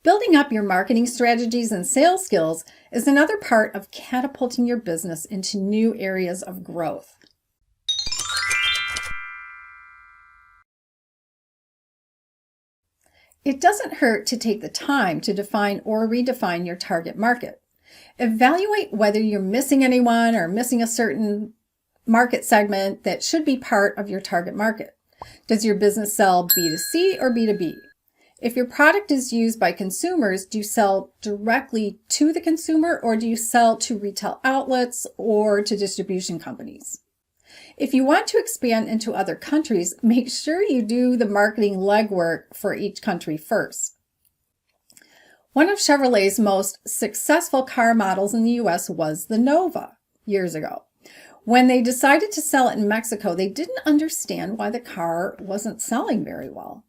Building up your marketing strategies and sales skills is another part of catapulting your business into new areas of growth. It doesn't hurt to take the time to define or redefine your target market. Evaluate whether you're missing anyone or missing a certain market segment that should be part of your target market. Does your business sell B2C or B2B? If your product is used by consumers, do you sell directly to the consumer or do you sell to retail outlets or to distribution companies? If you want to expand into other countries, make sure you do the marketing legwork for each country first. One of Chevrolet's most successful car models in the US was the Nova years ago. When they decided to sell it in Mexico, they didn't understand why the car wasn't selling very well.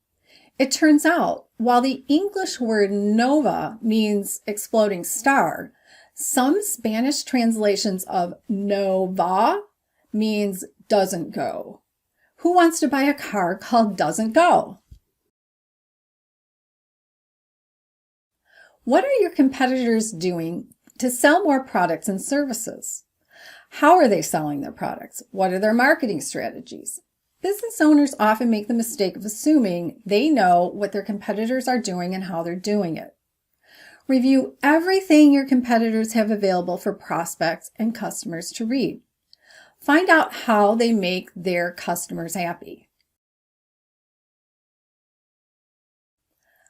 It turns out, while the English word nova means exploding star, some Spanish translations of nova means doesn't go. Who wants to buy a car called doesn't go? What are your competitors doing to sell more products and services? How are they selling their products? What are their marketing strategies? Business owners often make the mistake of assuming they know what their competitors are doing and how they're doing it. Review everything your competitors have available for prospects and customers to read. Find out how they make their customers happy.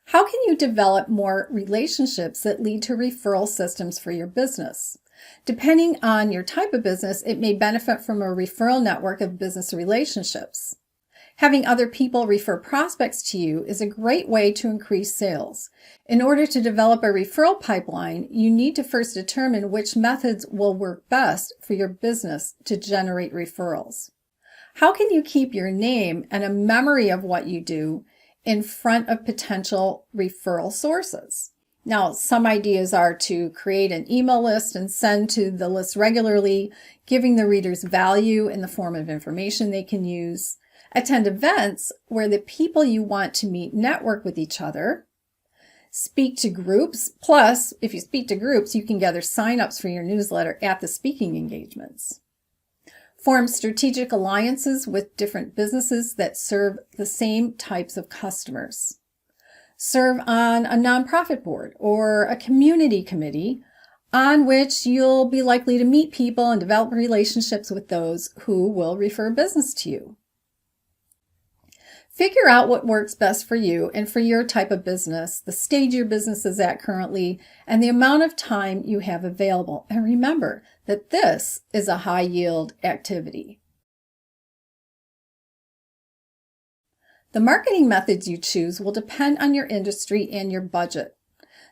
How can you develop more relationships that lead to referral systems for your business? Depending on your type of business, it may benefit from a referral network of business relationships. Having other people refer prospects to you is a great way to increase sales. In order to develop a referral pipeline, you need to first determine which methods will work best for your business to generate referrals. How can you keep your name and a memory of what you do in front of potential referral sources? Now, some ideas are to create an email list and send to the list regularly, giving the readers value in the form of information they can use. Attend events where the people you want to meet network with each other. Speak to groups. Plus, if you speak to groups, you can gather signups for your newsletter at the speaking engagements. Form strategic alliances with different businesses that serve the same types of customers. Serve on a nonprofit board or a community committee on which you'll be likely to meet people and develop relationships with those who will refer business to you. Figure out what works best for you and for your type of business, the stage your business is at currently, and the amount of time you have available. And remember that this is a high-yield activity. The marketing methods you choose will depend on your industry and your budget.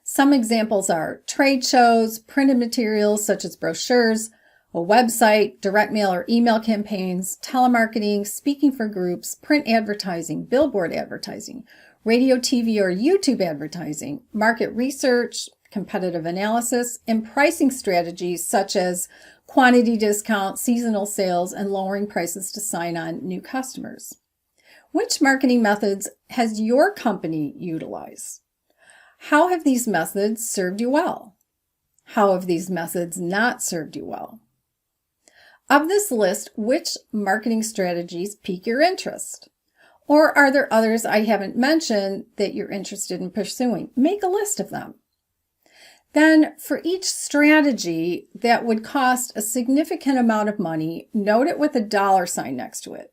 Some examples are trade shows, printed materials such as brochures, a website, direct mail or email campaigns, telemarketing, speaking for groups, print advertising, billboard advertising, radio, TV, or YouTube advertising, market research, competitive analysis, and pricing strategies such as quantity discount, seasonal sales, and lowering prices to sign on new customers. Which marketing methods has your company utilized? How have these methods served you well? How have these methods not served you well? Of this list, which marketing strategies pique your interest? Or are there others I haven't mentioned that you're interested in pursuing? Make a list of them. Then, for each strategy that would cost a significant amount of money, note it with a dollar sign next to it.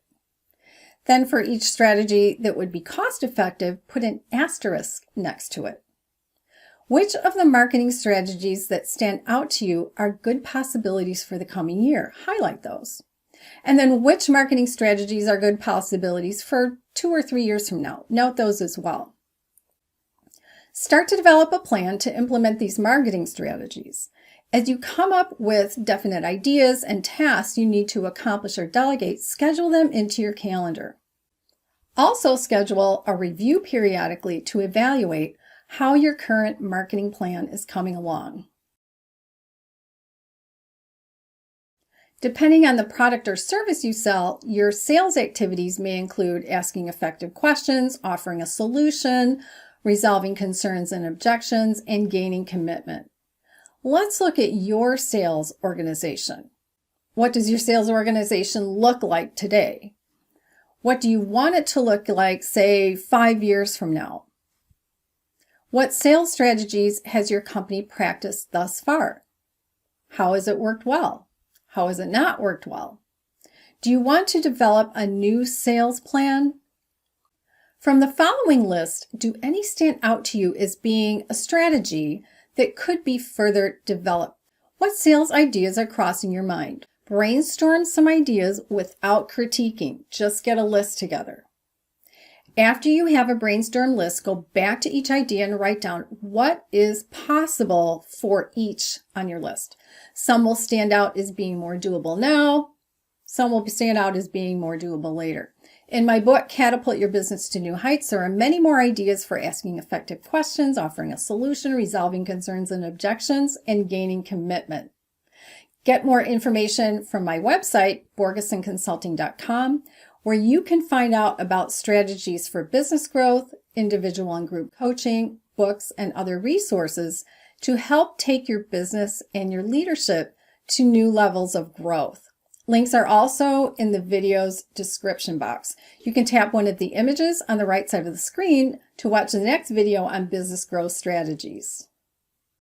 Then, for each strategy that would be cost-effective, put an asterisk next to it. Which of the marketing strategies that stand out to you are good possibilities for the coming year? Highlight those. And then which marketing strategies are good possibilities for 2 or 3 years from now? Note those as well. Start to develop a plan to implement these marketing strategies. As you come up with definite ideas and tasks you need to accomplish or delegate, schedule them into your calendar. Also schedule a review periodically to evaluate how your current marketing plan is coming along. Depending on the product or service you sell, your sales activities may include asking effective questions, offering a solution, resolving concerns and objections, and gaining commitment. Let's look at your sales organization. What does your sales organization look like today? What do you want it to look like, say, 5 years from now? What sales strategies has your company practiced thus far? How has it worked well? How has it not worked well? Do you want to develop a new sales plan? From the following list, do any stand out to you as being a strategy that could be further developed? What sales ideas are crossing your mind? Brainstorm some ideas without critiquing. Just get a list together. After you have a brainstorm list, go back to each idea and write down what is possible for each on your list. Some will stand out as being more doable now. Some will stand out as being more doable later. In my book, Catapult Your Business to New Heights, there are many more ideas for asking effective questions, offering a solution, resolving concerns and objections, and gaining commitment. Get more information from my website, borgesonconsulting.com, where you can find out about strategies for business growth, individual and group coaching, books, and other resources to help take your business and your leadership to new levels of growth. Links are also in the video's description box. You can tap one of the images on the right side of the screen to watch the next video on business growth strategies.